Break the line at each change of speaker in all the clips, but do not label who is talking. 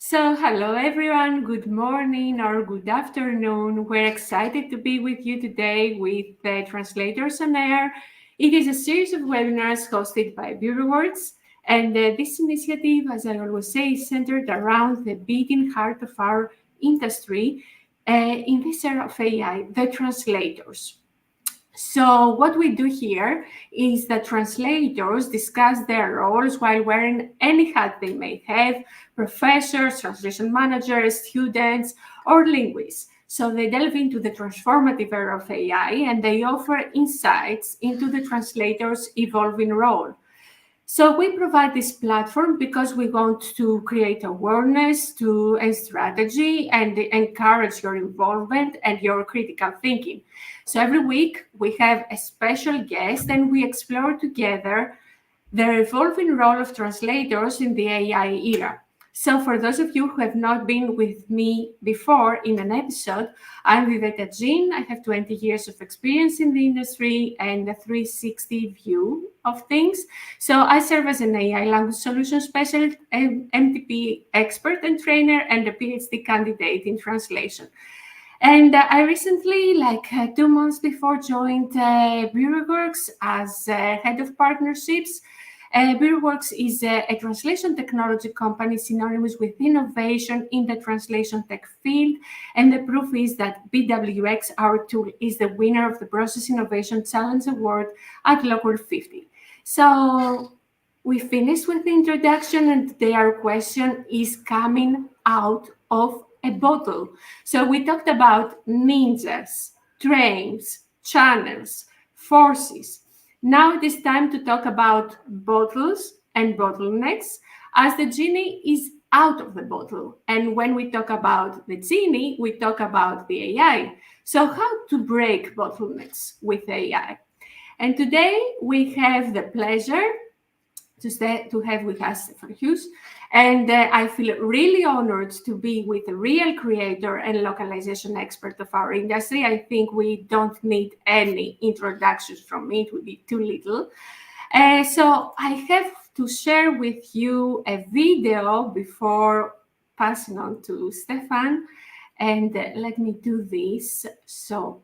Hello everyone, good morning or good afternoon. We're excited to be with you today with the Translators on Air. It is a series of webinars hosted by BureauWorks, and this initiative, as I always say, is centered around the beating heart of our industry in this era of AI, the translators. So what we do here is that translators discuss their roles while wearing any hat they may have, professors, translation managers, students, or linguists. So they delve into the transformative era of AI and they offer insights into the translator's evolving role. So we provide this platform because we want to create awareness to a strategy and encourage your involvement and your critical thinking. So every week we have a special guest and we explore together the evolving role of translators in the AI era. So for those of you who have not been with me before in an episode, I'm Viveta Gene. I have 20 years of experience in the industry and a 360 view of things. So I serve as an AI Language Solutions Specialist, an MTP expert and trainer, and a PhD candidate in translation. And I recently, 2 months before, joined BureauWorks as head of partnerships. BureauWorks is a translation technology company synonymous with innovation in the translation tech field. And the proof is that BWX, our tool, is the winner of the Process Innovation Challenge Award at Local 50. So we finished with the introduction, and today our question is coming out of a bottle. So we talked about ninjas, trains, channels, forces. Now it is time to talk about bottles and bottlenecks, as the genie is out of the bottle. And when we talk about the genie, we talk about the AI. So how to break bottlenecks with AI? And today we have the pleasure to have with us Stefan Huyghe. And I feel really honored to be with a real creator and localization expert of our industry. I think we don't need any introductions from me, it would be too little. So I have to share with you a video before passing on to Stefan. And let me do this. So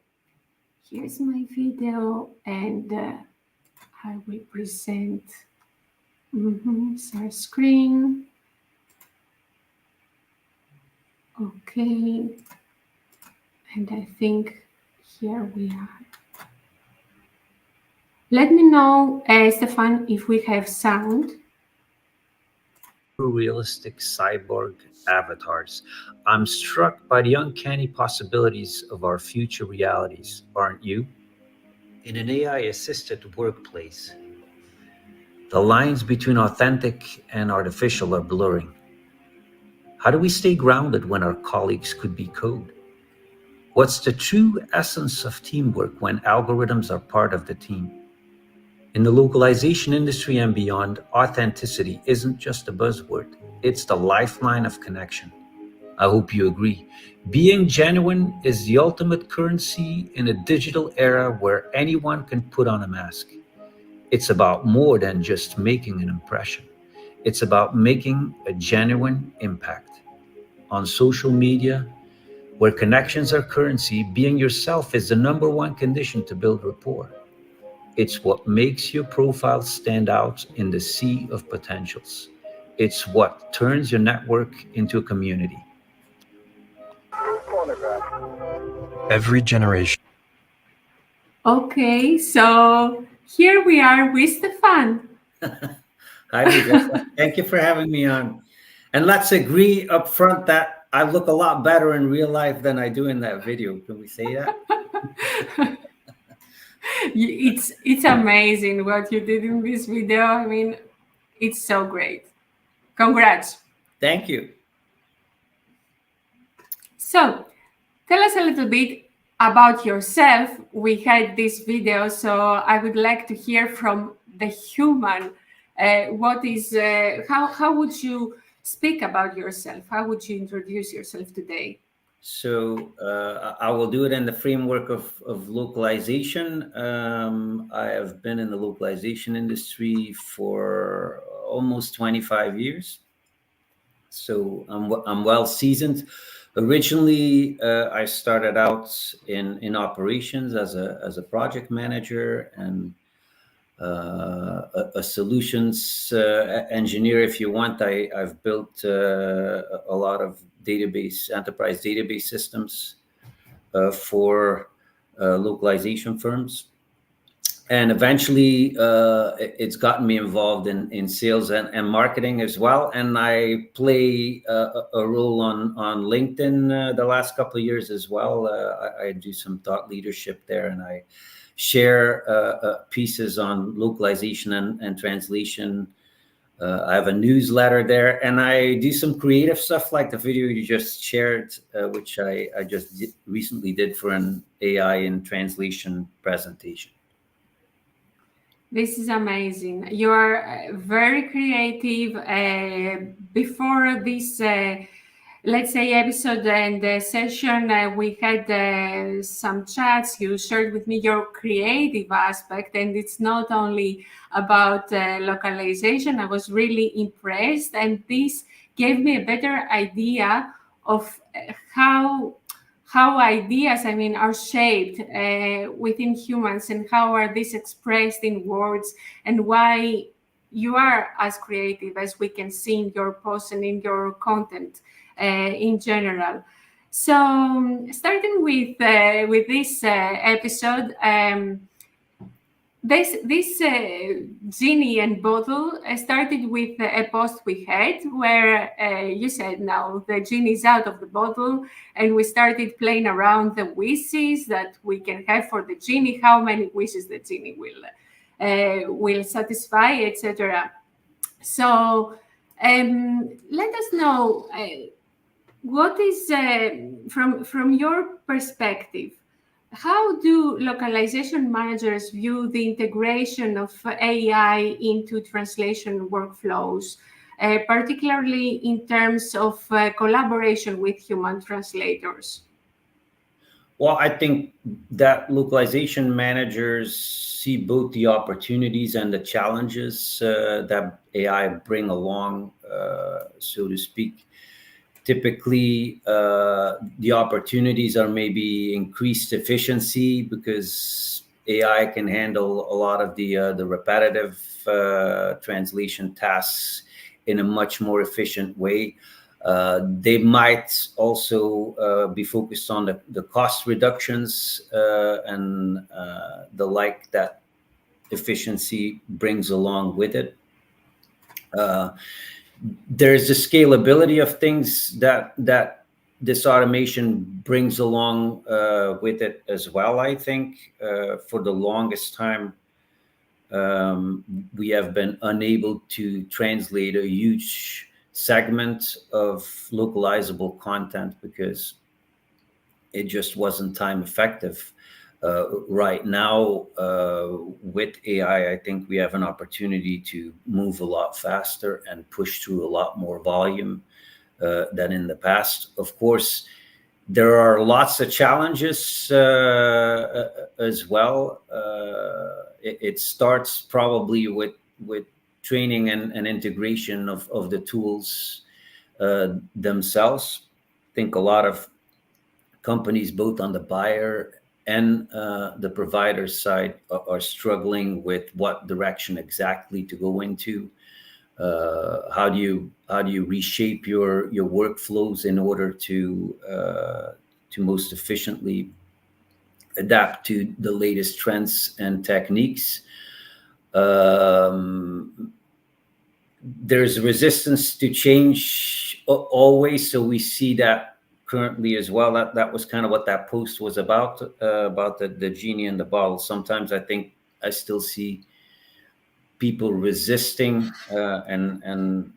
here's my video, and I will present. Share screen. Okay. And I think here we are. Let me know, Stefan, if we have sound.
Realistic cyborg avatars. I'm struck by the uncanny possibilities of our future realities, aren't you? In an AI assisted workplace, the lines between authentic and artificial are blurring. How do we stay grounded when our colleagues could be code? What's the true essence of teamwork when algorithms are part of the team? In the localization industry and beyond, authenticity isn't just a buzzword, it's the lifeline of connection. I hope you agree. Being genuine is the ultimate currency in a digital era where anyone can put on a mask. It's about more than just making an impression. It's about making a genuine impact. On social media, where connections are currency, being yourself is the number one condition to build rapport. It's what makes your profile stand out in the sea of potentials. It's what turns your network into a community.
Every generation.
Okay, so here we are with Stefan.
Hi, Viveta. Thank you for having me on. And let's agree up front that I look a lot better in real life than I do in that video. Can we say that?
It's amazing what you did in this video. I mean, it's so great. Congrats.
Thank you.
So tell us a little bit about yourself. We had this video, so I would like to hear from the human. How would you speak about yourself? How would you introduce yourself today?
So I will do it in the framework of localization. I have been in the localization industry for almost 25 years. So I'm well seasoned. Originally, I started out in operations as a project manager and a solutions engineer, if you want. I've built a lot of enterprise database systems for localization firms. And eventually, it's gotten me involved in sales and marketing as well. And I play a role on LinkedIn the last couple of years as well. I do some thought leadership there, and I share pieces on localization and translation. I have a newsletter there, and I do some creative stuff like the video you just shared, which I just recently did for an AI in translation presentation.
This is amazing. You're very creative. Before this, let's say, episode and session, we had some chats. You shared with me your creative aspect, and it's not only about localization. I was really impressed, and this gave me a better idea of how ideas, I mean, are shaped within humans, and how are these expressed in words, and why you are as creative as we can see in your posts and in your content in general. So, starting with this episode. This genie and bottle started with a post we had where you said, now the genie is out of the bottle, and we started playing around the wishes that we can have for the genie, how many wishes the genie will satisfy, etc. So let us know what is from your perspective. How do localization managers view the integration of AI into translation workflows, particularly in terms of collaboration with human translators?
Well, I think that localization managers see both the opportunities and the challenges that AI bring along, so to speak. Typically, the opportunities are maybe increased efficiency because AI can handle a lot of the repetitive translation tasks in a much more efficient way. They might also be focused on the cost reductions and the like that efficiency brings along with it. There's the scalability of things that this automation brings along with it as well. I think for the longest time, we have been unable to translate a huge segment of localizable content because it just wasn't time effective. Right now, with AI, I think we have an opportunity to move a lot faster and push through a lot more volume than in the past. Of course, there are lots of challenges as well. It starts probably with training and integration of the tools themselves. I think a lot of companies, both on the buyer and the provider side, are struggling with what direction exactly to go into. How do you reshape your workflows in order to most efficiently adapt to the latest trends and techniques? There's resistance to change always, so we see that currently as well. That was kind of what that post was about the genie in the bottle. Sometimes I think I still see people resisting, and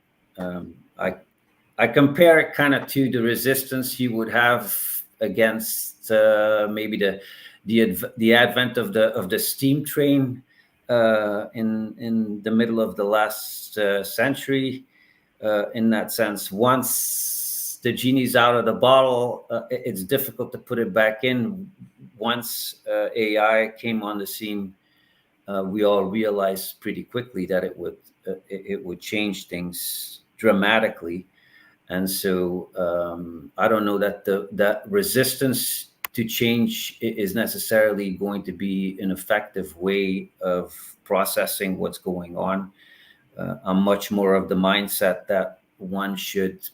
I compare it kind of to the resistance you would have against maybe the advent of the steam train in the middle of the last century. In that sense, once the genie's out of the bottle, it's difficult to put it back in. Once AI came on the scene, we all realized pretty quickly that it would change things dramatically. And so I don't know that that resistance to change is necessarily going to be an effective way of processing what's going on. I'm much more of the mindset that one should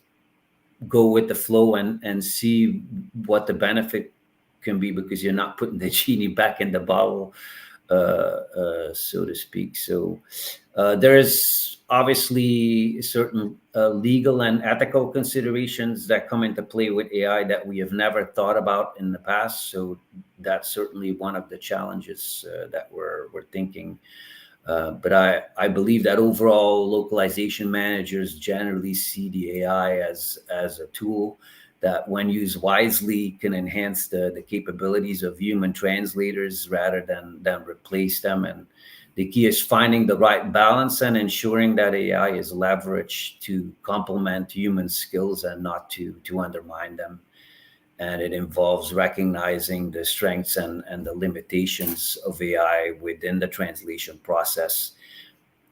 go with the flow and see what the benefit can be, because you're not putting the genie back in the bottle, so to speak. So there is obviously certain legal and ethical considerations that come into play with AI that we have never thought about in the past. So that's certainly one of the challenges that we're thinking. But I believe that overall localization managers generally see the AI as a tool that, when used wisely, can enhance the capabilities of human translators rather than replace them. And the key is finding the right balance and ensuring that AI is leveraged to complement human skills and not to undermine them. And it involves recognizing the strengths and the limitations of AI within the translation process,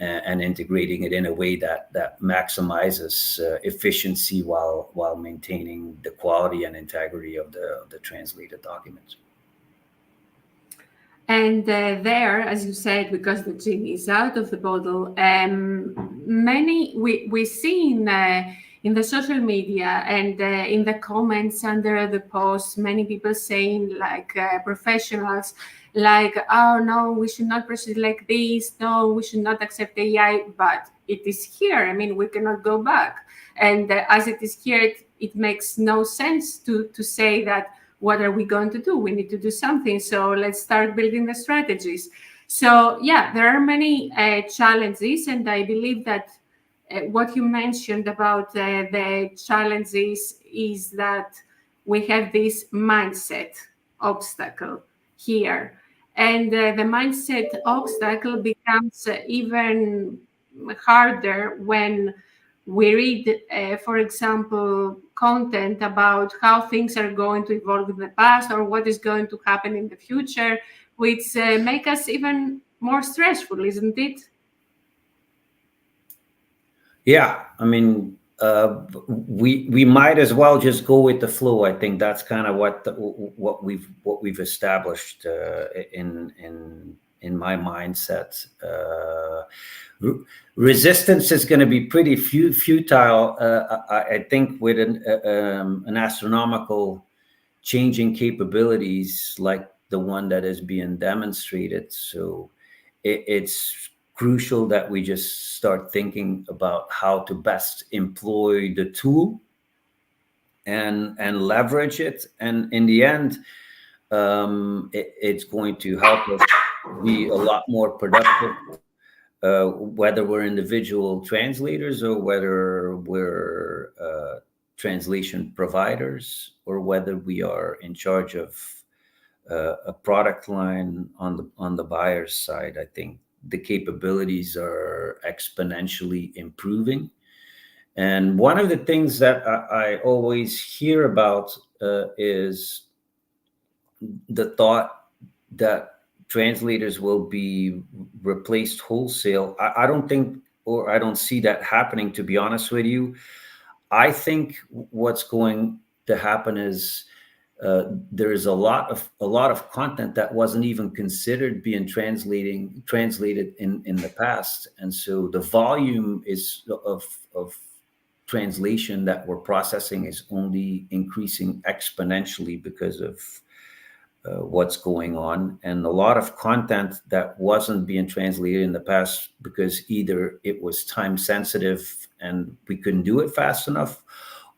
and integrating it in a way that maximizes efficiency while maintaining the quality and integrity of the translated documents.
And there, as you said, because the genie is out of the bottle, many we see in the social media and in the comments under the posts, many people saying, like professionals, like, "Oh no, we should not proceed like this. No, we should not accept AI." But it is here. I mean, we cannot go back. And as it is here, it makes no sense to say that, what are we going to do? We need to do something. So let's start building the strategies. So yeah, there are many challenges, and I believe that what you mentioned about the challenges is that we have this mindset obstacle here, and the mindset obstacle becomes even harder when we read, for example, content about how things are going to evolve in the past or what is going to happen in the future, which make us even more stressful, isn't it?
Yeah, I mean, we might as well just go with the flow. I think that's kind of what we've established in my mindset. Resistance is going to be pretty futile. I think with an astronomical changing capabilities like the one that is being demonstrated. So it's crucial that we just start thinking about how to best employ the tool and leverage it. And in the end, it's going to help us be a lot more productive, whether we're individual translators or whether we're translation providers, or whether we are in charge of a product line on the buyer's side. I think the capabilities are exponentially improving. And one of the things that I always hear about is the thought that translators will be replaced wholesale. I don't think, or I don't see that happening, to be honest with you. I think what's going to happen is there's a lot of content that wasn't even considered being translated in the past, and so the volume is of translation that we're processing is only increasing exponentially because of what's going on. And a lot of content that wasn't being translated in the past because either it was time sensitive and we couldn't do it fast enough,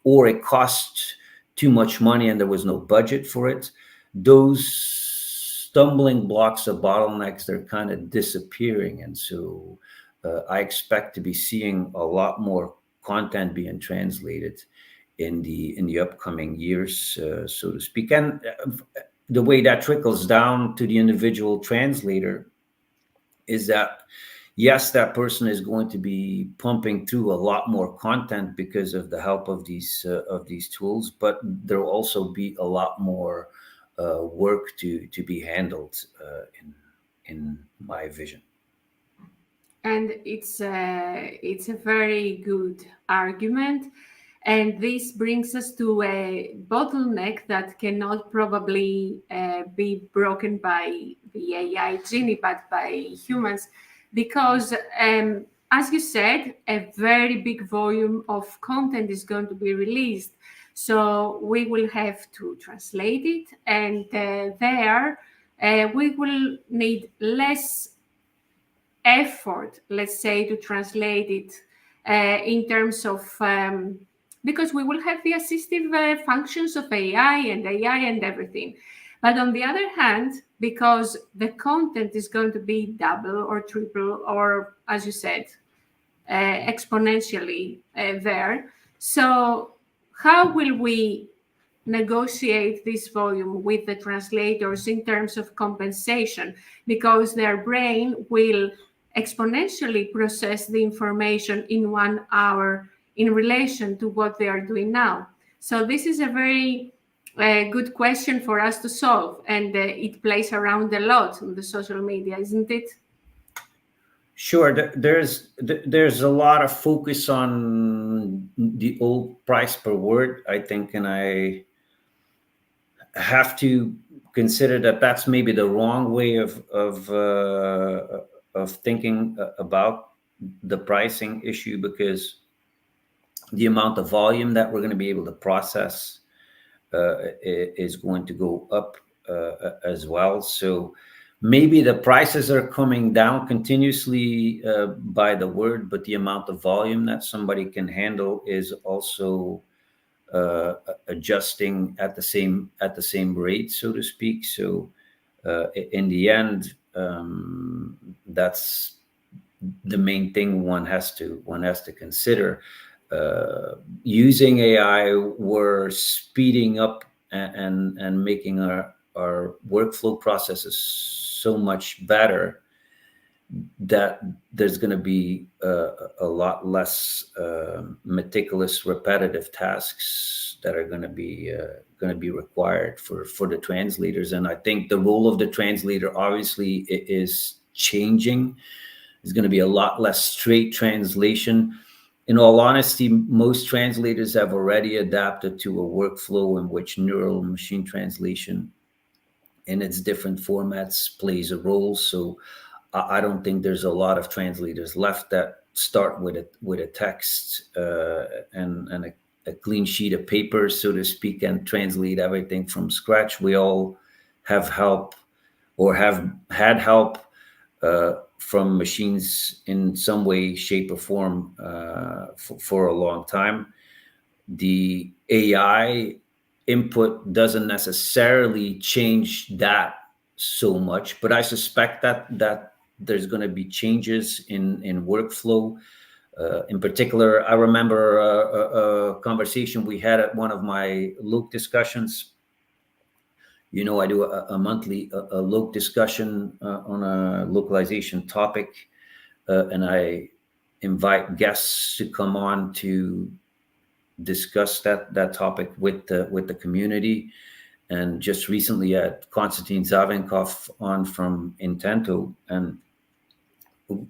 or it cost too much money and there was no budget for it. Those stumbling blocks of bottlenecks, they're kind of disappearing. And so I expect to be seeing a lot more content being translated in the upcoming years, so to speak. And the way that trickles down to the individual translator is that, yes, that person is going to be pumping through a lot more content because of the help of these tools, but there will also be a lot more work to be handled in my vision.
And it's a very good argument. And this brings us to a bottleneck that cannot probably be broken by the AI Genie, but by humans, because, as you said, a very big volume of content is going to be released. So we will have to translate it, and we will need less effort, let's say, to translate it in terms of because we will have the assistive functions of AI and everything. But on the other hand, because the content is going to be double or triple, or as you said, exponentially there. So, how will we negotiate this volume with the translators in terms of compensation? Because their brain will exponentially process the information in 1 hour in relation to what they are doing now. So, this is a very good question for us to solve, and it plays around a lot on the social media, isn't it?
Sure. There's a lot of focus on the old price per word, I think, and I have to consider that that's maybe the wrong way of thinking about the pricing issue, because the amount of volume that we're going to be able to process is going to go up as well. So maybe the prices are coming down continuously by the word, but the amount of volume that somebody can handle is also adjusting at the same rate, so to speak. So in the end, that's the main thing one has to consider. Using AI, we're speeding up and making our workflow processes so much better that there's going to be a lot less meticulous, repetitive tasks that are going to be required for the translators. And I think the role of the translator obviously is changing. There's going to be a lot less straight translation. In all honesty, most translators have already adapted to a workflow in which neural machine translation in its different formats plays a role. So I don't think there's a lot of translators left that start with a text and a clean sheet of paper, so to speak, and translate everything from scratch. We all have help or have had help from machines in some way, shape, or form for a long time. The AI input doesn't necessarily change that so much, but I suspect that there's going to be changes in workflow. In particular, I remember a conversation we had at one of my LOC discussions. You know, I do a monthly LOC discussion on a localization topic, and I invite guests to come on to discuss that topic with the community. And just recently, I had Konstantin Zavenkov on from Intento, and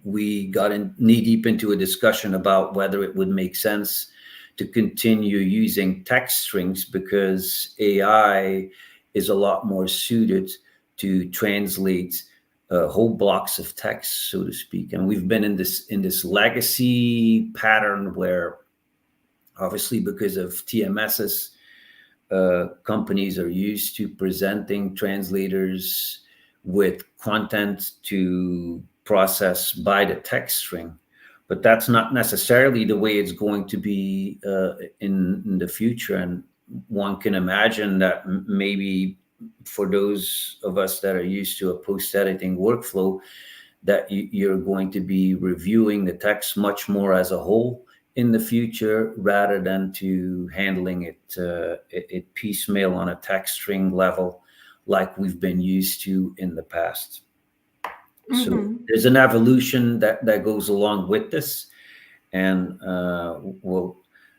we got in knee deep into a discussion about whether it would make sense to continue using text strings, because AI is a lot more suited to translate whole blocks of text, so to speak. And we've been in this legacy pattern where, obviously, because of TMSs, companies are used to presenting translators with content to process by the text string. But that's not necessarily the way it's going to be in the future. And one can imagine that maybe for those of us that are used to a post-editing workflow, that you're going to be reviewing the text much more as a whole in the future, rather than to handling it piecemeal on a text string level like we've been used to in the past. So there's an evolution that goes along with this, and well,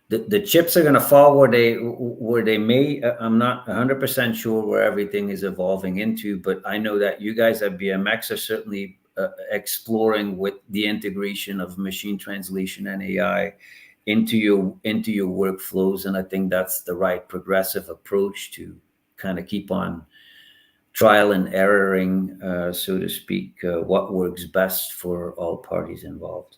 the chips are going to fall where they may. I'm not 100% sure where everything is evolving into, but I know that you guys at BMX are certainly exploring with the integration of machine translation and AI into your workflows. And I think that's the right progressive approach to kind of keep on trial and erroring, so to speak, what works best for all parties involved.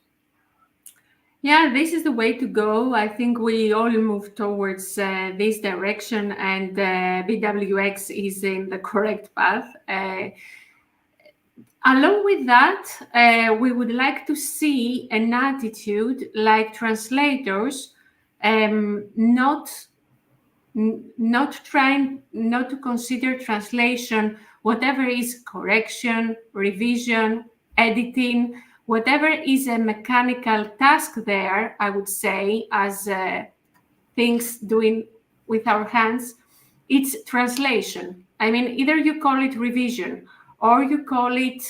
Yeah, this is the way to go. I think we all move towards this direction, and BWX is in the correct path. Along with that, we would like to see an attitude like translators, not not trying not to consider translation, whatever is correction, revision, editing, whatever is a mechanical task there, I would say, as things doing with our hands, it's translation. I mean, either you call it revision, or you call it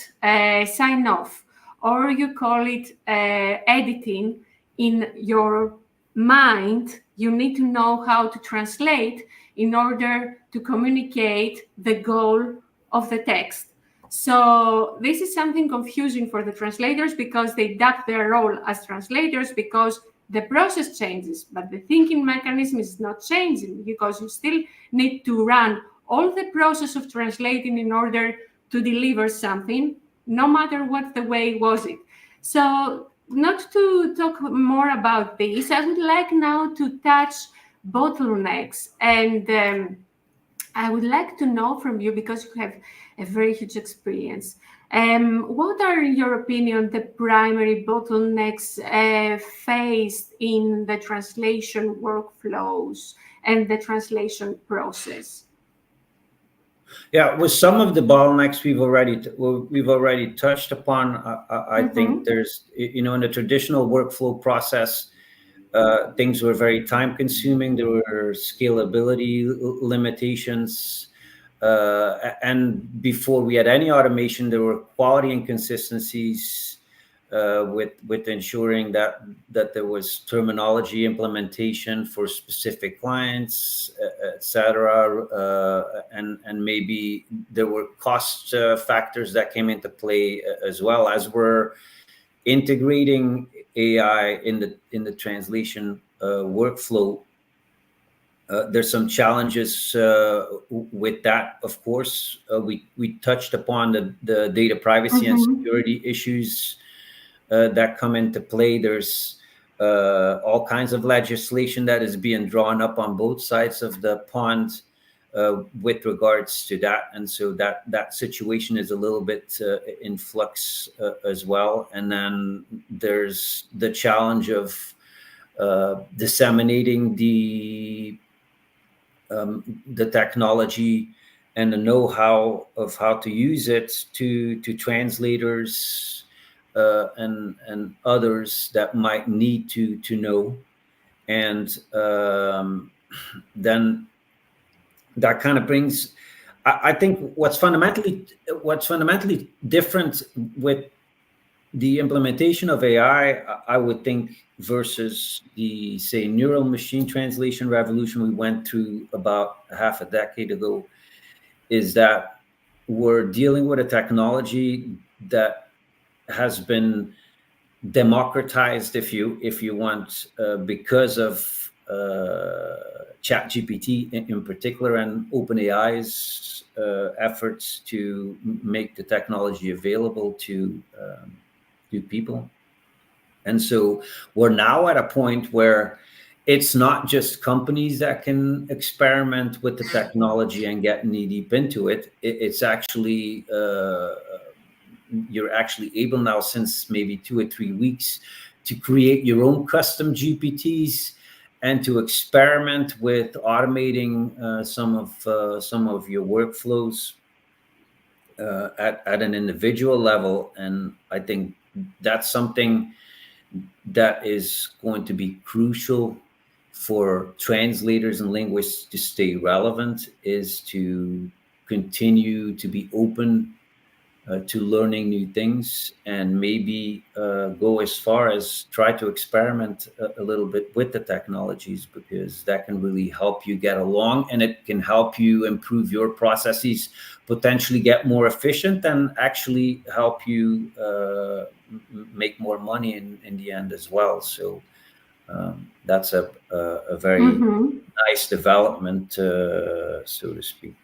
sign off, or you call it editing. In your mind, you need to know how to translate in order to communicate the goal of the text. So this is something confusing for the translators because they duck their role as translators because the process changes, but the thinking mechanism is not changing because you still need to run all the process of translating in order to deliver something, no matter what the way was it. So, not to talk more about this, I would like now to touch bottlenecks, and I would like to know from you, because you have a very huge experience. What are, in your opinion, the primary bottlenecks faced in the translation workflows and the translation process?
Yeah, with some of the bottlenecks we've already touched upon. I think
Mm-hmm.
there's, in the traditional workflow process, things were very time consuming. There were scalability limitations. And before we had any automation, there were quality inconsistencies, with ensuring that there was terminology implementation for specific clients, etc. And maybe there were cost factors that came into play, as well. As we're integrating AI in the translation workflow, there's some challenges with that. Of course, we touched upon the data privacy and
Mm-hmm.
security issues that come into play. There's all kinds of legislation that is being drawn up on both sides of the pond with regards to that, and so that situation is a little bit in flux as well. And then there's the challenge of disseminating the technology and the know-how of how to use it to translators, and others that might need to know. And then that kind of brings, I think, what's fundamentally different with the implementation of AI, I would think, versus the, say, neural machine translation revolution we went through about half a decade ago, is that we're dealing with a technology that has been democratized, if you want, because of ChatGPT in particular, and OpenAI's efforts to make the technology available to people. And so we're now at a point where it's not just companies that can experiment with the technology and get knee deep into it. It's actually, you're actually able now, since maybe 2 or 3 weeks, to create your own custom GPTs and to experiment with automating some of your workflows at an individual level. And I think that's something that is going to be crucial for translators and linguists to stay relevant, is to continue to be open to learning new things, and maybe go as far as try to experiment a little bit with the technologies, because that can really help you get along, and it can help you improve your processes, potentially get more efficient, and actually help you make more money in the end as well. So That's a very
Mhm.
nice development, so to speak.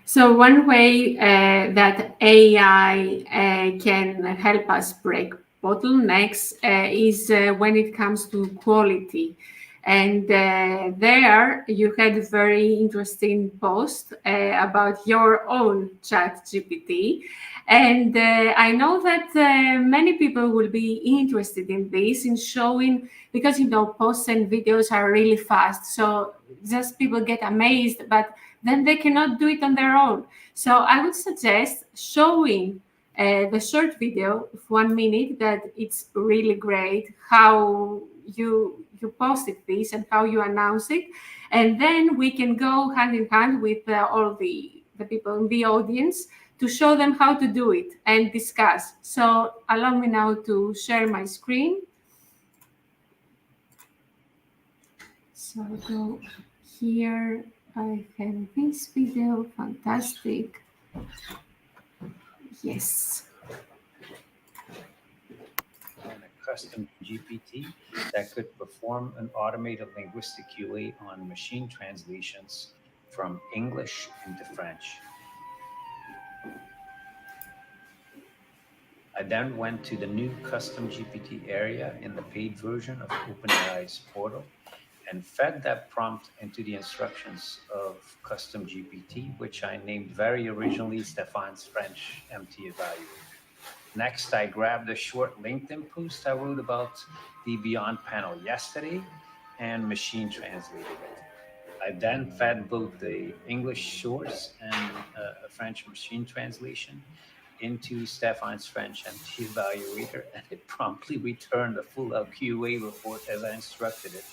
So one way that AI can help us break bottlenecks is when it comes to quality. And there you had a very interesting post about your own chat GPT. And I know that many people will be interested in this, in showing, because posts and videos are really fast. So just people get amazed, but then they cannot do it on their own. So I would suggest showing the short video of 1 minute that it's really great how you posted this and how you announce it, and then we can go hand in hand with all the people in the audience to show them how to do it and discuss. So allow me now to share my screen. So I'll go here. I have this video. Fantastic. Yes.
And a custom GPT that could perform an automated linguistic QA on machine translations from English into French. I then went to the new custom GPT area in the paid version of OpenAI's portal and fed that prompt into the instructions of custom GPT, which I named very originally Stefan's French MT Evaluator. Next, I grabbed a short LinkedIn post I wrote about the Beyond panel yesterday and machine translated it. I then fed both the English source and a French machine translation into Stefan's French MT Evaluator, and it promptly returned a full QA report as I instructed it.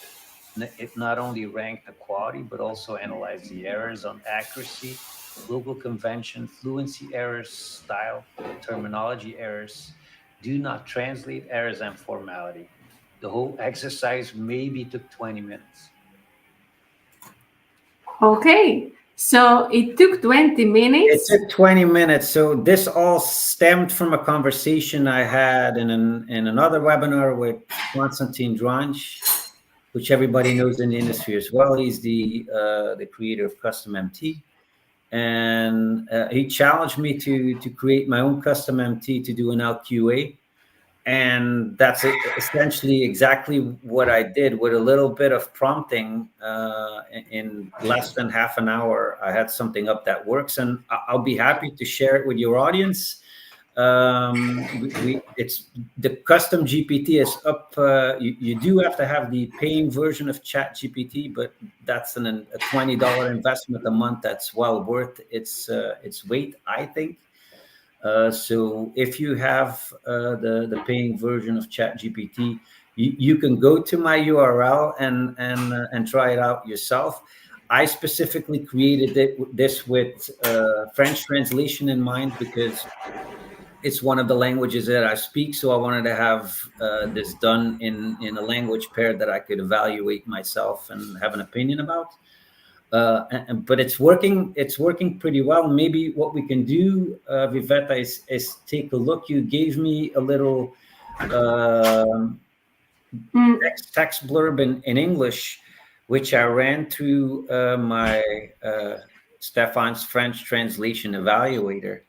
It not only ranked the quality, but also analyzed the errors on accuracy, local convention, fluency errors, style, terminology errors, do not translate errors, and formality. The whole exercise maybe took 20 minutes.
Okay. So it took 20
It
minutes.
took 20 minutes. So this all stemmed from a conversation I had in another webinar with Konstantin Dranch, which everybody knows in the industry as well. He's the creator of Custom MT, and he challenged me to create my own Custom MT to do an LQA, and that's essentially exactly what I did. With a little bit of prompting, in less than half an hour, I had something up that works, and I'll be happy to share it with your audience. It's the custom GPT is up. You do have to have the paying version of Chat GPT, but that's a $20 investment a month. That's well worth its weight, I think. So if you have the paying version of Chat GPT, you can go to my URL and try it out yourself. I specifically created this with French translation in mind because it's one of the languages that I speak. So I wanted to have this done in a language pair that I could evaluate myself and have an opinion about. But it's working. It's working pretty well. Maybe what we can do, Viveta, is take a look. You gave me a little text blurb in English, which I ran through my Stefan's French translation evaluator,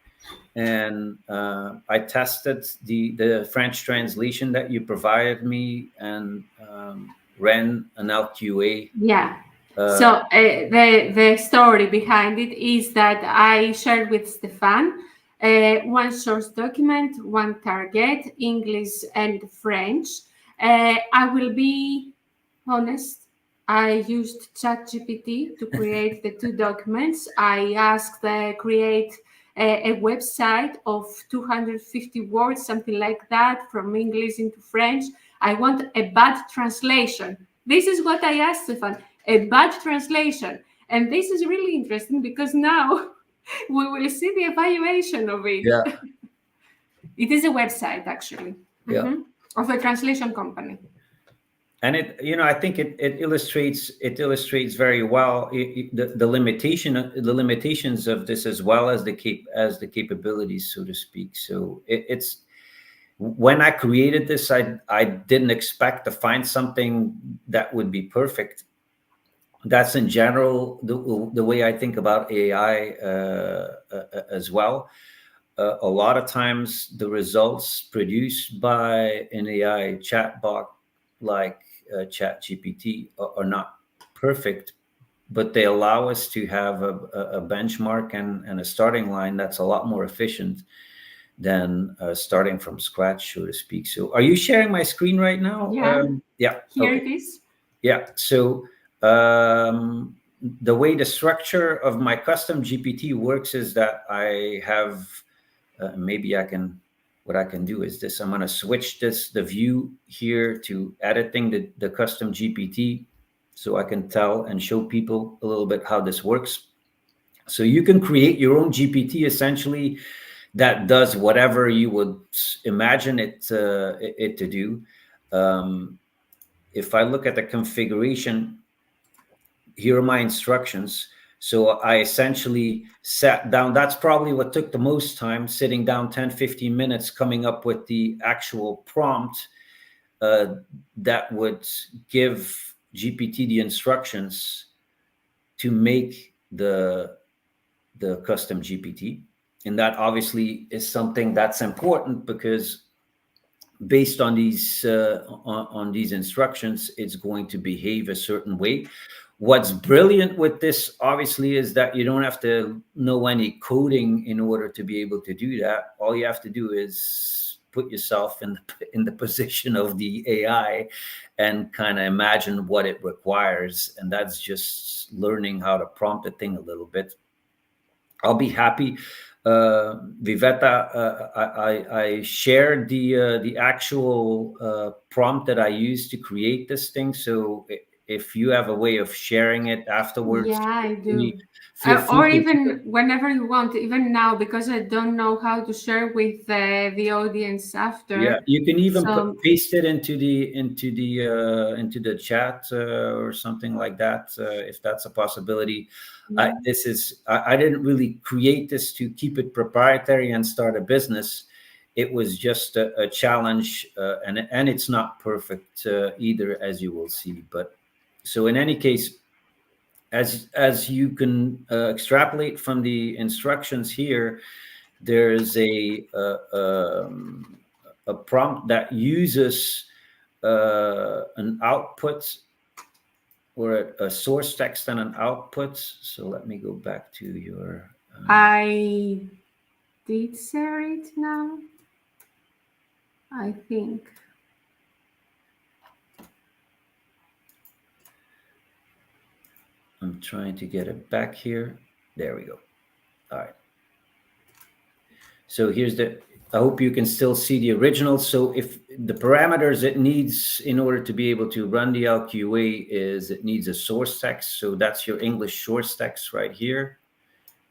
and I tested the French translation that you provided me and ran an LQA.
Yeah. So the story behind it is that I shared with Stefan one source document, one target, English and French. I will be honest. I used ChatGPT to create the two documents. I asked create a website of 250 words, something like that, from English into French. I want a bad translation. This is what I asked Stefan, a bad translation. And this is really interesting because now we will see the evaluation of it.
Yeah.
It is a website, actually, of a translation company.
And I think it illustrates very well the limitations of this, as well as the capabilities, so to speak. So when I created this, I didn't expect to find something that would be perfect. That's in general the way I think about AI as well. A lot of times the results produced by an AI chatbot like ChatGPT are not perfect, but they allow us to have a benchmark and a starting line that's a lot more efficient than starting from scratch, so to speak. So are you sharing my screen right now?
Yeah,
Yeah.
here
Okay.
it is.
Yeah. So the way the structure of my custom GPT works is that I have maybe what I can do is this. I'm going to switch the view here to editing the custom GPT so I can tell and show people a little bit how this works. So you can create your own GPT essentially that does whatever you would imagine it to do. If I look at the configuration, here are my instructions. So I essentially sat down. That's probably what took the most time, sitting down 10, 15 minutes, coming up with the actual prompt that would give GPT the instructions to make the custom GPT. And that obviously is something that's important because based on these instructions, it's going to behave a certain way. What's brilliant with this, obviously, is that you don't have to know any coding in order to be able to do that. All you have to do is put yourself in the position of the AI and kind of imagine what it requires, and that's just learning how to prompt the thing a little bit. I'll be happy. Viveta, I shared the actual prompt that I used to create this thing. So if you have a way of sharing it afterwards,
Yeah, I do.
feel free
Or
to do it.
even whenever you want, even now, because I don't know how to share with the audience
Yeah,
after.
you can even
So,
paste it into the chat or something like that if that's a possibility.
yeah.
I didn't really create this to keep it proprietary and start a business. It was just a challenge, and it's not perfect either, as you will see. But so in any case, as you can extrapolate from the instructions here, there's a prompt that uses an output or a source text and an output. So let me go back to your.
I did share it now, I think.
I'm trying to get it back here. There we go. All right. So here's I hope you can still see the original. So if the parameters it needs in order to be able to run the LQA is it needs a source text. So that's your English source text right here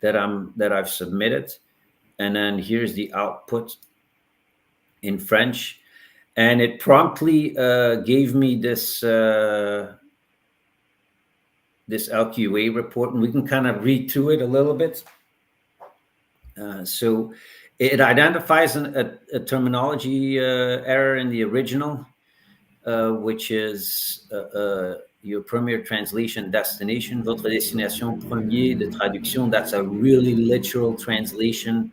that I've submitted. And then here's the output in French. And it promptly gave me this LQA report, and we can kind of read through it a little bit. So it identifies a terminology error in the original, which is your premier translation destination, votre destination premier de traduction. That's a really literal translation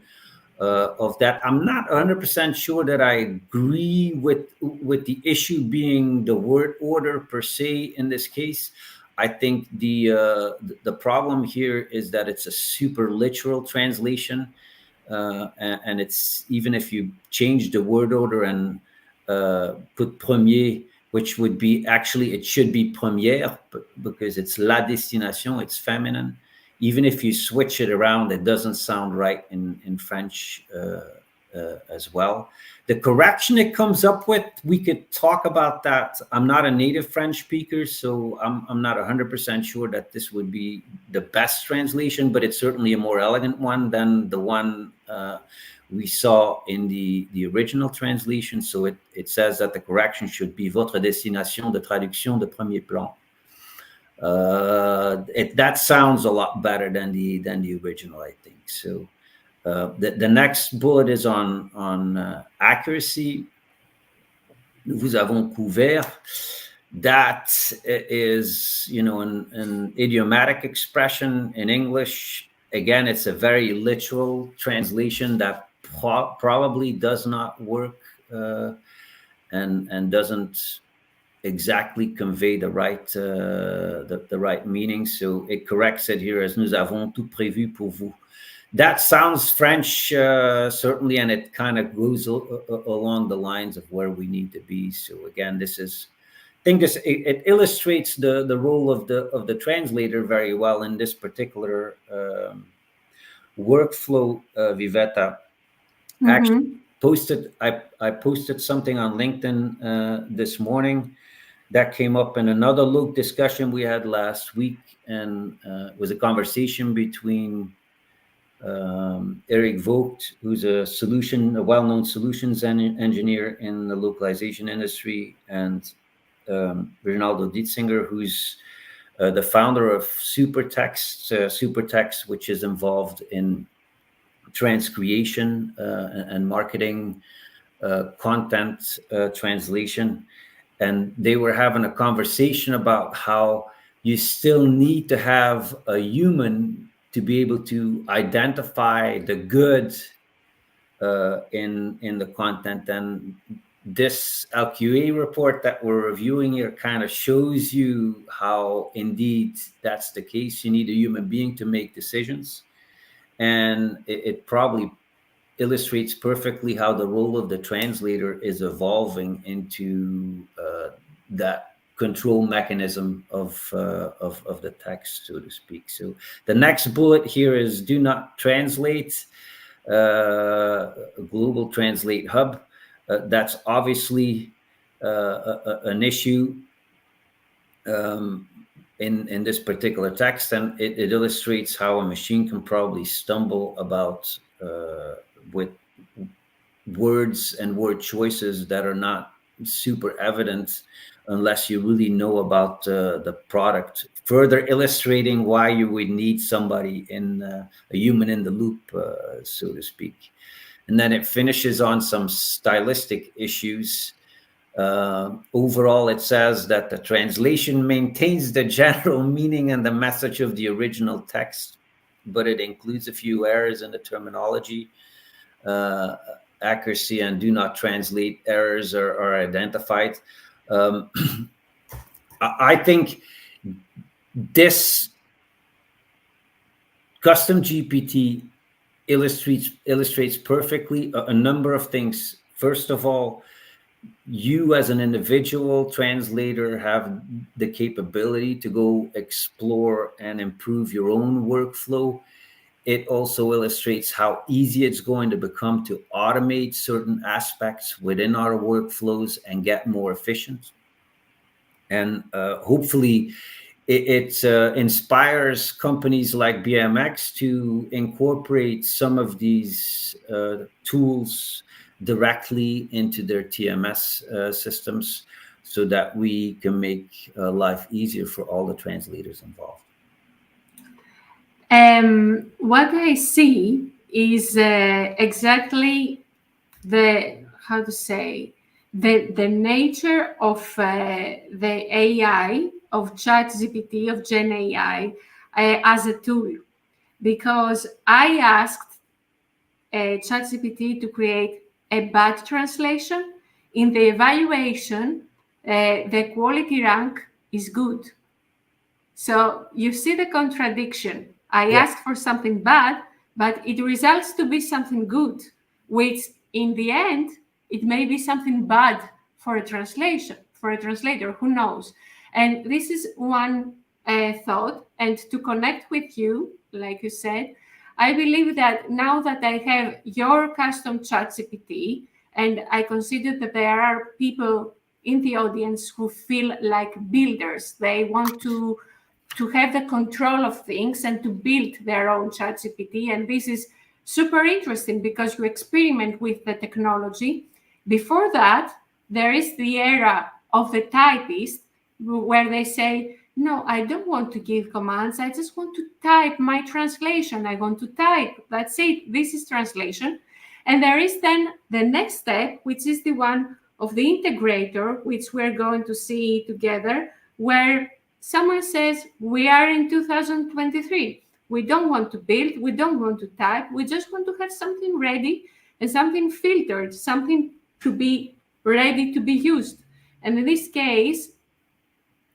of that. I'm not 100% sure that I agree with the issue being the word order per se in this case. I think the problem here is that it's a super literal translation, and it's even if you change the word order and put premier, which would be actually it should be première because it's la destination, it's feminine. Even if you switch it around, it doesn't sound right in French as well. The correction it comes up with, we could talk about that. I'm not a native French speaker, so I'm not 100% sure that this would be the best translation, but it's certainly a more elegant one than the one we saw in the original translation. So it says that the correction should be votre destination de traduction de premier plan. That sounds a lot better than the original, I think. So The next bullet is on accuracy. Nous avons couvert. That is, an idiomatic expression in English. Again, it's a very literal translation that probably does not work and doesn't exactly convey the right meaning. So it corrects it here as nous avons tout prévu pour vous. That sounds French, certainly, and it kind of goes along the lines of where we need to be. So again, I think it illustrates the role of the translator very well in this particular workflow. Viveta, actually I posted something on LinkedIn this morning that came up in another Luke discussion we had last week, and it was a conversation between Eric Vogt, who's a well-known solutions engineer in the localization industry, and Ronaldo Dietzinger, who's the founder of Supertext, which is involved in transcreation and marketing, content translation. And they were having a conversation about how you still need to have a human to be able to identify the good in the content. And this LQA report that we're reviewing here kind of shows you how indeed that's the case. You need a human being to make decisions. And it probably illustrates perfectly how the role of the translator is evolving into that control mechanism of the text, so to speak. So the next bullet here is do not translate, global translate hub. That's obviously an issue in this particular text, and it illustrates how a machine can probably stumble about with words and word choices that are not super evident unless you really know about the product, further illustrating why you would need somebody a human in the loop, so to speak. And then it finishes on some stylistic issues. Overall, it says that the translation maintains the general meaning and the message of the original text, but it includes a few errors in the terminology. Accuracy and do not translate errors are identified. I think this custom GPT illustrates perfectly a number of things. First of all, you as an individual translator have the capability to go explore and improve your own workflow. It also illustrates how easy it's going to become to automate certain aspects within our workflows and get more efficient. And hopefully it inspires companies like BMX to incorporate some of these tools directly into their TMS systems so that we can make life easier for all the translators involved.
What I see is exactly the nature of the AI, of ChatGPT, of Gen AI as a tool, because I asked ChatGPT to create a bad translation. In the evaluation, the quality rank is good. So you see the contradiction. I asked for something bad, but it results to be something good, which in the end, it may be something bad for a translator, who knows? And this is one thought. And to connect with you, like you said, I believe that now that I have your custom ChatGPT, and I consider that there are people in the audience who feel like builders, they want to have the control of things and to build their own ChatGPT. And this is super interesting because you experiment with the technology. Before that, there is the era of the typist where they say, No, I don't want to give commands. I just want to type my translation. I want to type. That's it. This is translation. And there is then the next step, which is the one of the integrator, which we're going to see together, where someone says, we are in 2023. We don't want to build. We don't want to type. We just want to have something ready and something filtered, something to be ready to be used. And in this case,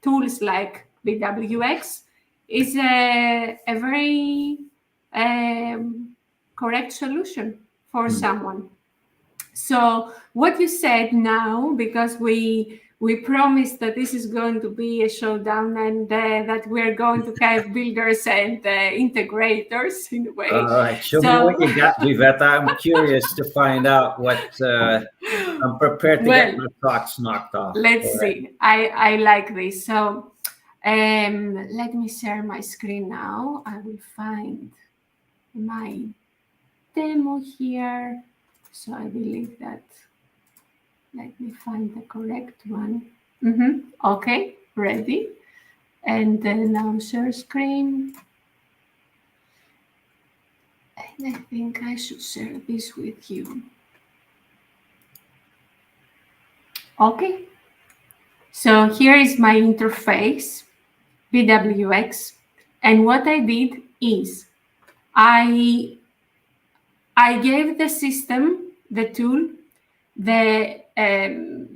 tools like BWX is a very correct solution for someone. So what you said now, because we promised that this is going to be a showdown and that we're going to have builders and integrators in a way.
All right, show me
So
what you got, Viveta. I'm curious to find out what. I'm prepared to get
well,
my socks knocked off.
let's
All right.
see. I like this. So let me share my screen now. I will find my demo here. So I believe that, let me find the correct one. Okay, ready. And then now share screen. And I think I should share this with you. Okay. So here is my interface, BWX. And what I did is I gave the system, the tool, the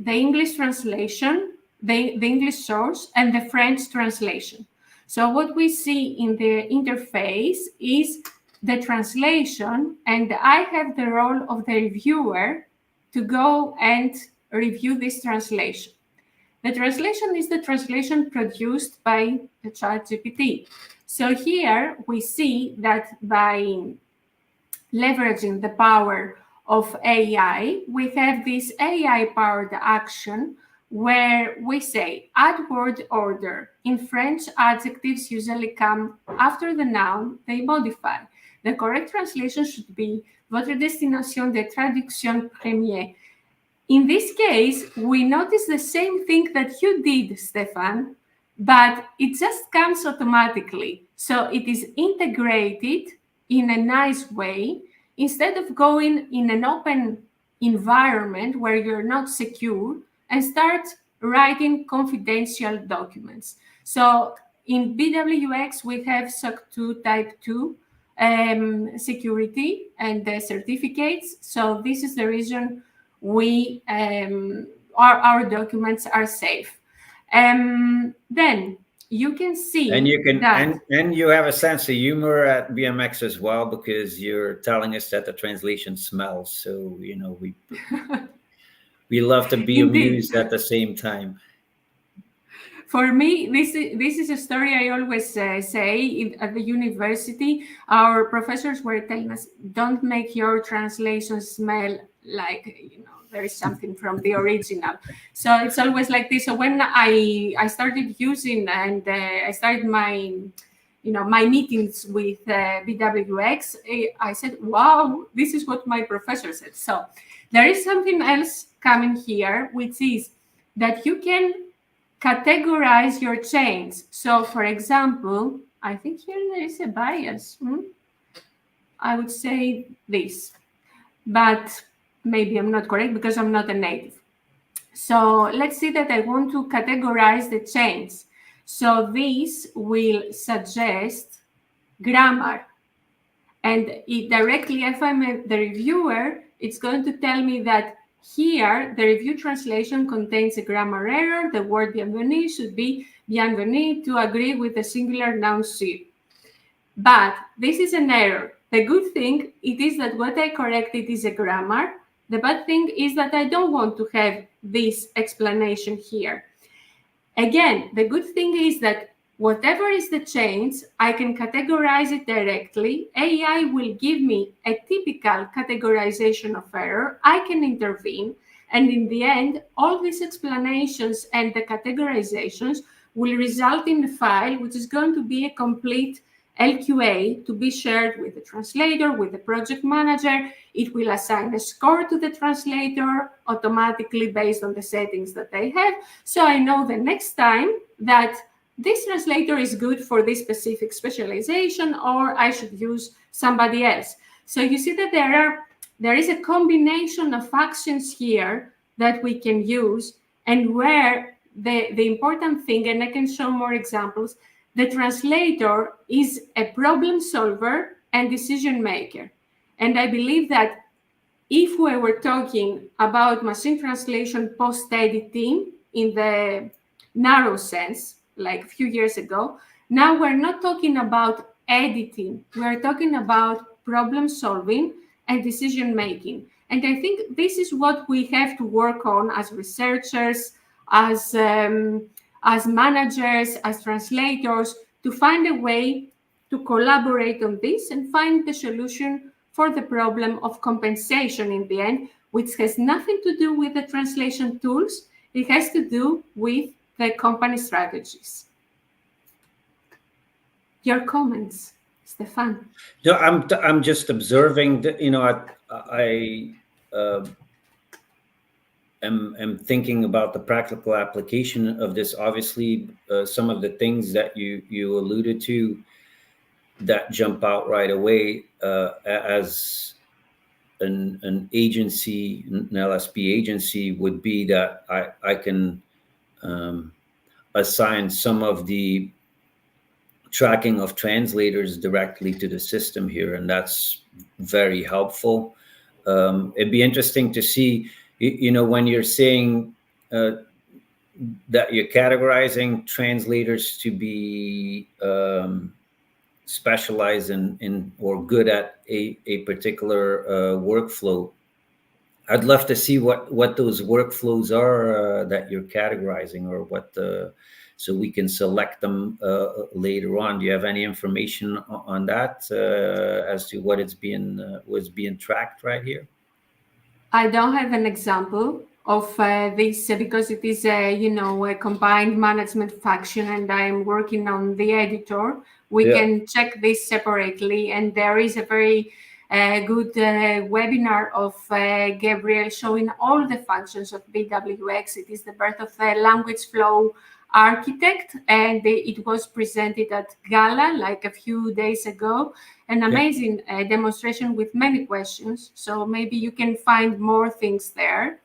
English translation, the English source, and the French translation. So what we see in the interface is the translation, and I have the role of the reviewer to go and review this translation. The translation is the translation produced by the ChatGPT. So here we see that by leveraging the power of AI, we have this AI-powered action where we say, add word order. In French, adjectives usually come after the noun, they modify. The correct translation should be votre destination de traduction première. In this case, we notice the same thing that you did, Stefan, but it just comes automatically. So it is integrated in a nice way instead of going in an open environment where you're not secure and start writing confidential documents. So in BWX, we have SOC 2 Type 2 security and certificates. So this is the reason we our documents are safe. Then you can see
And you can
that
and you have a sense of humor at BMX as well, because you're telling us that the translation smells. So we love to be
indeed,
amused at the same time.
for me, this is a story I always say at the university. Our professors were telling us, don't make your translation smell like there is something from the original. So it's always like this. So when I started using and I started my my meetings with BWX, I said, wow, this is what my professor said. So there is something else coming here, which is that you can categorize your chains. So for example, I think here there is a bias. I would say this, but maybe I'm not correct because I'm not a native. So let's see that I want to categorize the chains. So this will suggest grammar. And it directly, if I'm the reviewer, it's going to tell me that here, the review translation contains a grammar error. The word bienvenue should be bienvenue to agree with the singular noun sur. But this is an error. The good thing it is that what I corrected is a grammar. The bad thing is that I don't want to have this explanation here. Again, the good thing is that whatever is the change, I can categorize it directly. AI will give me a typical categorization of error. I can intervene. And in the end, all these explanations and the categorizations will result in a file which is going to be a complete LQA to be shared with the translator, with the project manager. It will assign a score to the translator automatically based on the settings that they have. So I know the next time that this translator is good for this specific specialization, or I should use somebody else. So you see that there is a combination of actions here that we can use, and where the important thing, and I can show more examples, the translator is a problem solver and decision maker. And I believe that if we were talking about machine translation post-editing in the narrow sense, like a few years ago, now we're not talking about editing. We're talking about problem solving and decision making. And I think this is what we have to work on as researchers, as as managers, as translators, to find a way to collaborate on this and find the solution for the problem of compensation in the end, which has nothing to do with the translation tools. It has to do with the company strategies. Your comments, Stefan?
No, I'm just observing that, I am thinking about the practical application of this. Obviously, some of the things that you alluded to that jump out right away, as an agency, an LSP agency, would be that I can assign some of the tracking of translators directly to the system here, and that's very helpful. It'd be interesting to see, when you're saying that you're categorizing translators to be specialized in or good at a particular workflow. I'd love to see what those workflows are that you're categorizing, or what so we can select them later on. Do you have any information on that as to what was being tracked right here?
I don't have an example of this because it is a combined management function, and I'm working on the editor. We can check this separately, and there is a very good webinar of Gabriel showing all the functions of BWX. It is the birth of the language flow architect, and it was presented at Gala like a few days ago. An amazing demonstration with many questions. So maybe you can find more things there.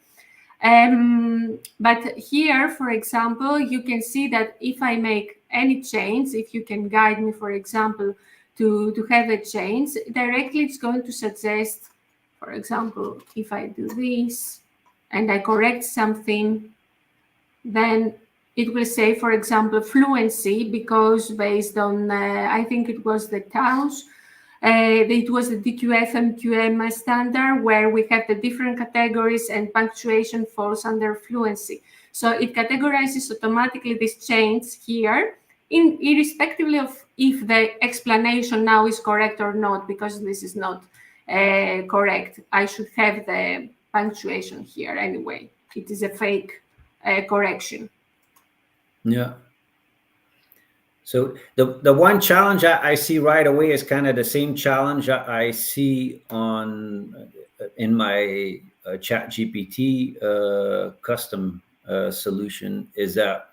But here, for example, you can see that if I make any change, if you can guide me, for example, to have a change, directly it's going to suggest, for example, if I do this and I correct something, then it will say, for example, fluency, because based on, I think it was the towns, it was the DQF and QM standard, where we have the different categories and punctuation falls under fluency. So it categorizes automatically this change here, irrespectively of if the explanation now is correct or not, because this is not correct. I should have the punctuation here anyway. It is a fake correction.
Yeah. So the one challenge I see right away is kind of the same challenge I see in my ChatGPT custom solution, is that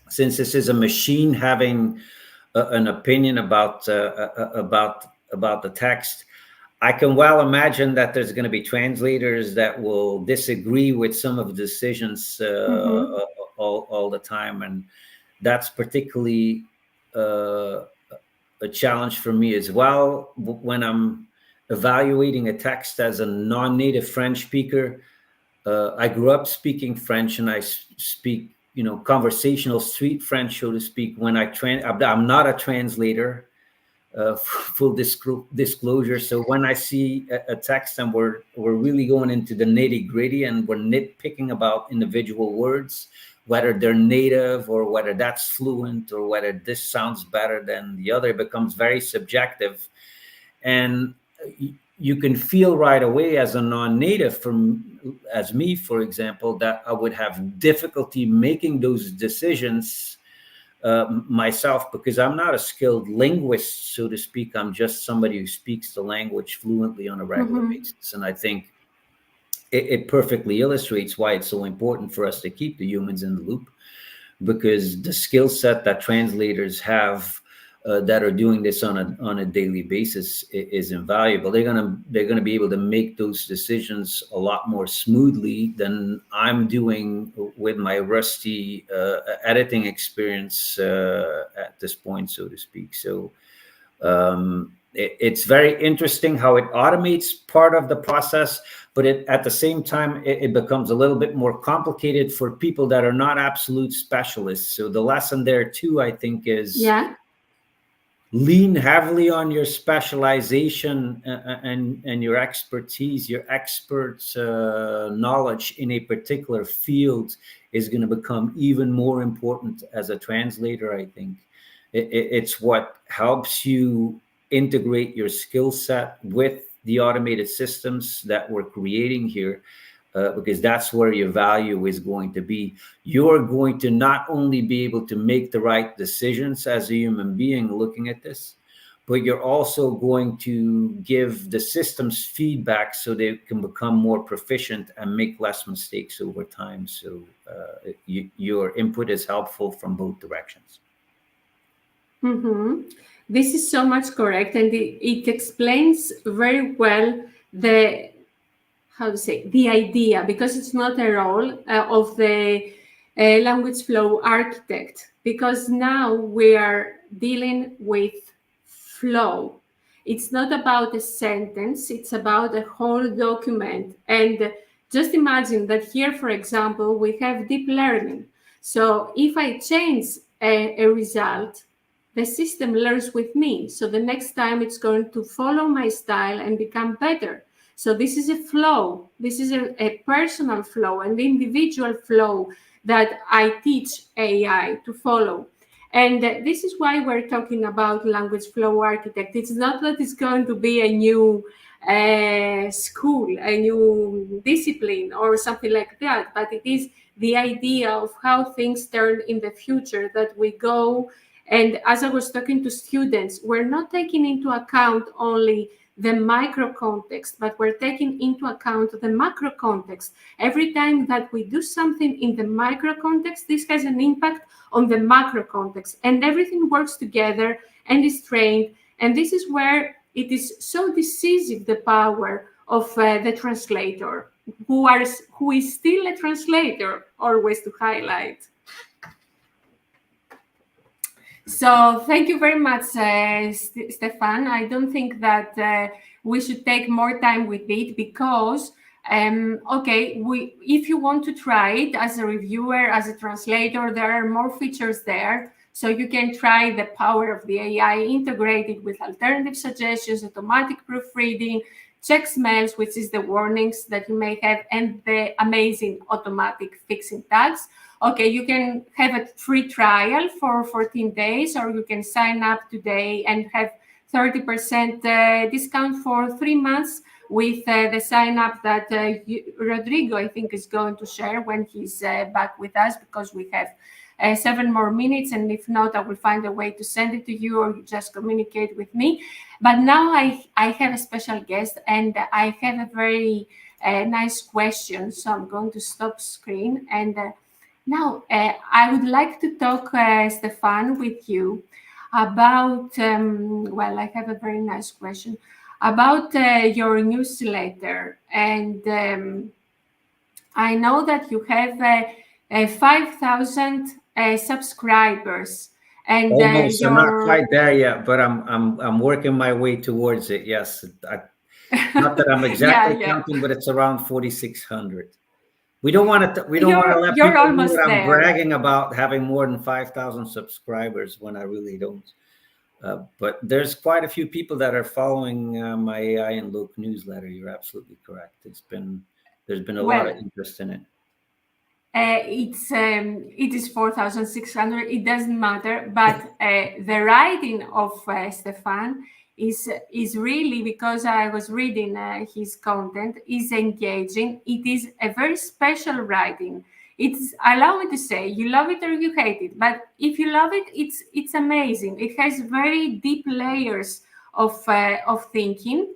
since this is a machine having an opinion about the text, I can well imagine that there's going to be translators that will disagree with some of the decisions all the time, and that's particularly a challenge for me as well when I'm evaluating a text as a non-native French speaker. I grew up speaking French, and I speak, conversational street French, so to speak. When I'm not a translator, full disclosure. So when I see a text and we're really going into the nitty gritty and we're nitpicking about individual words, whether they're native or whether that's fluent or whether this sounds better than the other, becomes very subjective. And you can feel right away as a non-native, as me, for example, that I would have difficulty making those decisions myself, because I'm not a skilled linguist, so to speak. I'm just somebody who speaks the language fluently on a regular basis. And I think it perfectly illustrates why it's so important for us to keep the humans in the loop, because the skill set that translators have that are doing this on a daily basis is invaluable. They're gonna be able to make those decisions a lot more smoothly than I'm doing with my rusty editing experience at this point, so to speak. So it's very interesting how it automates part of the process, but at the same time, it becomes a little bit more complicated for people that are not absolute specialists. So the lesson there too, I think, is
Yeah.
lean heavily on your specialization and your expertise, your expert knowledge in a particular field is going to become even more important as a translator. I think it's what helps you integrate your skill set with the automated systems that we're creating here, because that's where your value is going to be. You're going to not only be able to make the right decisions as a human being looking at this, but you're also going to give the systems feedback so they can become more proficient and make less mistakes over time. So your input is helpful from both directions.
Mm-hmm. This is so much correct, and it explains very well the, how to say, the idea, because it's not a role of the language flow architect, because now we are dealing with flow. It's not about a sentence, it's about a whole document. And just imagine that here, for example, we have deep learning. So if I change a result, the system learns with me. So the next time it's going to follow my style and become better. So this is a flow. This is a personal flow, an individual flow that I teach AI to follow. And this is why we're talking about language flow architect. It's not that it's going to be a new school, a new discipline or something like that, but it is the idea of how things turn in the future, that we go. And as I was talking to students, we're not taking into account only the micro context, but we're taking into account the macro context. Every time that we do something in the micro context, this has an impact on the macro context, and everything works together and is trained. And this is where it is so decisive, the power of the translator, who is still a translator, always to highlight. So thank you very much, Stefan. I don't think that we should take more time with it, because okay, if you want to try it as a reviewer, as a translator, there are more features there. So you can try the power of the AI integrated with alternative suggestions, automatic proofreading, check smells, which is the warnings that you may have, and the amazing automatic fixing tags. Okay, you can have a free trial for 14 days, or you can sign up today and have 30% discount for 3 months with the sign up that Rodrigo, I think, is going to share when he's back with us, because we have 7 more minutes. And if not, I will find a way to send it to you, or you just communicate with me. But now I have a special guest, and I have a very nice question. So I'm going to stop screen. And now, I would like to talk, Stefan, with you about, well, I have a very nice question about your newsletter. And I know that you have 5,000 subscribers. And
Almost, I'm not
your
quite there yet, but I'm working my way towards it. Yes, not that I'm
yeah,
exactly
yeah,
counting, but it's around 4,600. We don't want to. We don't want to let
you're
people know
almost
that I'm
there.
bragging about having more than 5,000 subscribers when I really don't. But there's quite a few people that are following my AI and Loc newsletter. You're absolutely correct. There's been a lot of
Well,
interest in it.
it is 4,600. It doesn't matter, but the writing of Stefan is really, because I was reading his content, is engaging. It is a very special writing. It's, allow me to say, you love it or you hate it, but if you love it, it's amazing. It has very deep layers of thinking,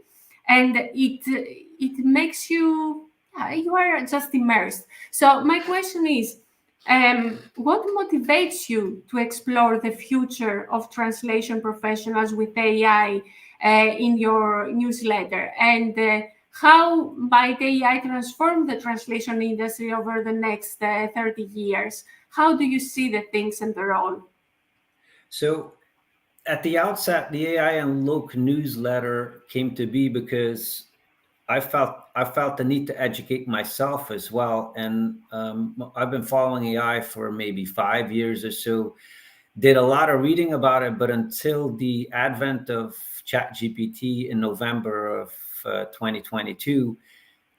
and it makes you, you are just immersed. So my question is, What motivates you to explore the future of translation professionals with AI in your newsletter? And how might AI transform the translation industry over the next 30 years? How do you see the things and the role?
So at the outset, the AI and Loc newsletter came to be because I felt the need to educate myself as well, and I've been following AI for maybe 5 years or so. Did a lot of reading about it, but until the advent of ChatGPT in November of 2022,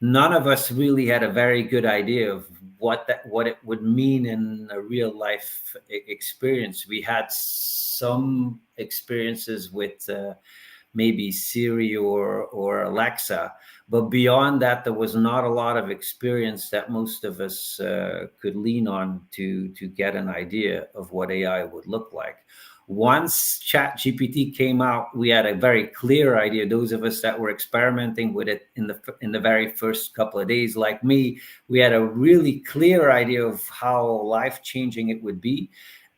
none of us really had a very good idea of what it would mean in a real life experience. We had some experiences with maybe Siri or Alexa, but beyond that, there was not a lot of experience that most of us could lean on to get an idea of what AI would look like. Once ChatGPT came out, we had a very clear idea. Those of us that were experimenting with it in the very first couple of days, like me, we had a really clear idea of how life changing it would be,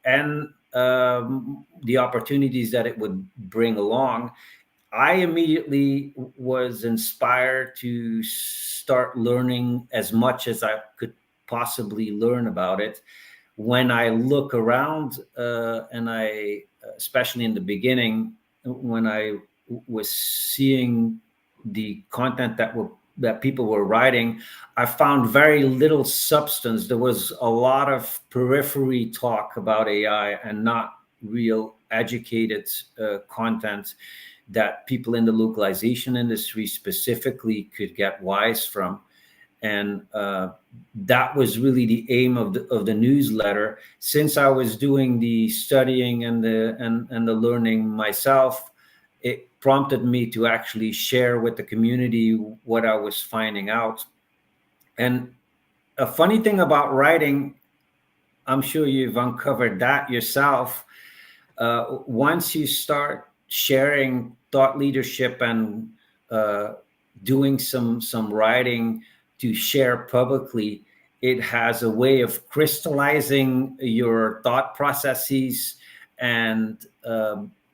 and the opportunities that it would bring along. I immediately was inspired to start learning as much as I could possibly learn about it. When I look around, and especially in the beginning, when I was seeing the content that people were writing, I found very little substance. There was a lot of periphery talk about AI and not real educated content that people in the localization industry specifically could get wise from. And that was really the aim of the newsletter. Since I was doing the studying and the learning myself, it prompted me to actually share with the community what I was finding out. And a funny thing about writing, I'm sure you've uncovered that yourself. Once you start sharing thought leadership and doing some writing to share publicly, it has a way of crystallizing your thought processes and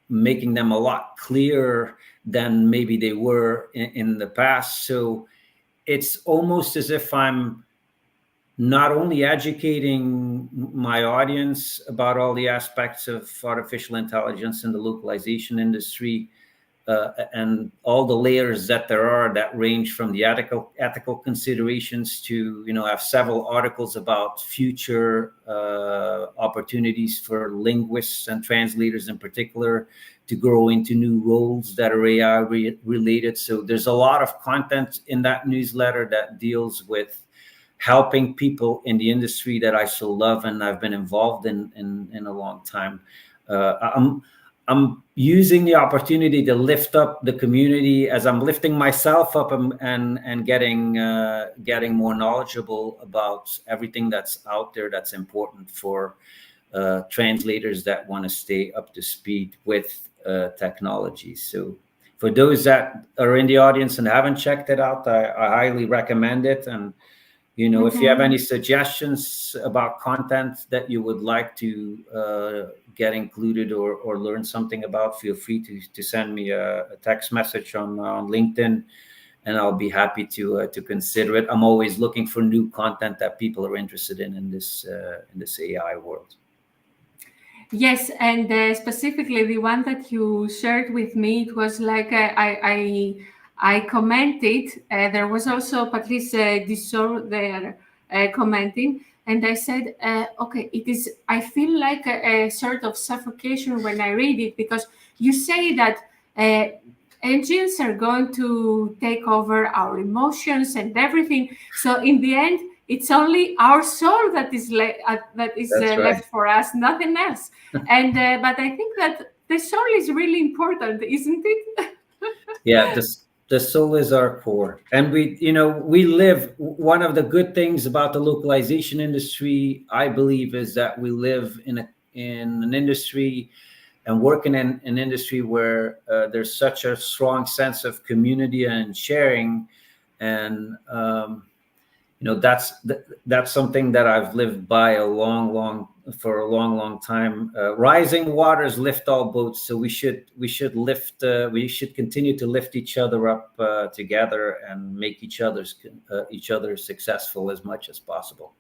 making them a lot clearer than maybe they were in the past. So it's almost as if I'm not only educating my audience about all the aspects of artificial intelligence in the localization industry, and all the layers that there are that range from the ethical considerations to, I have several articles about future opportunities for linguists and translators in particular to grow into new roles that are AI related. So there's a lot of content in that newsletter that deals with helping people in the industry that I so love and I've been involved in a long time. I'm using the opportunity to lift up the community as I'm lifting myself up, and getting more knowledgeable about everything that's out there that's important for translators that want to stay up to speed with technology. So for those that are in the audience and haven't checked it out, I highly recommend it. And if you have any suggestions about content that you would like to get included or learn something about, feel free to send me a text message on LinkedIn, and I'll be happy to consider it. I'm always looking for new content that people are interested in this AI world.
Yes, and specifically the one that you shared with me, it was like I commented. There was also Patrice Dissot there commenting, and I said, okay, it is. I feel like a sort of suffocation when I read it, because you say that engines are going to take over our emotions and everything. So in the end, it's only our soul that is
That's right.
left for us, nothing else. And but I think that the soul is really important, isn't it?
Yeah, the soul is our core, and we live. One of the good things about the localization industry, I believe, is that we live in an industry and work in an industry where there's such a strong sense of community and sharing, and that's something that I've lived by a long time. Rising waters lift all boats, so we should continue to lift each other up together and make each other successful as much as possible.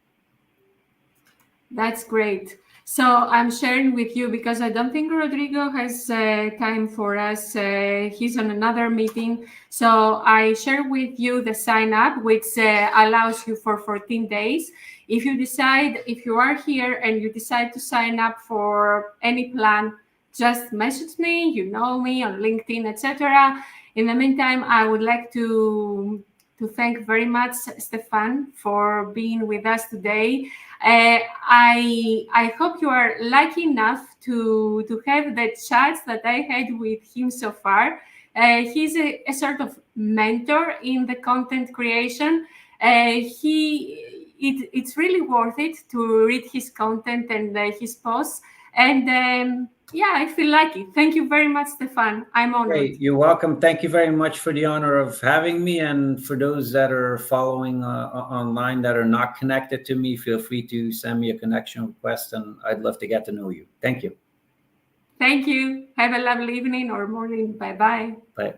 That's great. So I'm sharing with you because I don't think Rodrigo has time for us. He's on another meeting. So I share with you the sign up, which allows you for 14 days. If you are here and you decide to sign up for any plan, just message me. You know me on LinkedIn, etc. In the meantime, I would like to thank very much Stefan for being with us today. I hope you are lucky enough to have the chats that I had with him so far. He's a sort of mentor in the content creation. It's really worth it to read his content and his posts. And yeah, I feel lucky. Thank you very much, Stefan. I'm honored.
Hey, you're welcome. Thank you very much for the honor of having me. And for those that are following online that are not connected to me, feel free to send me a connection request, and I'd love to get to know you. Thank you.
Thank you. Have a lovely evening or morning. Bye-bye.
Bye.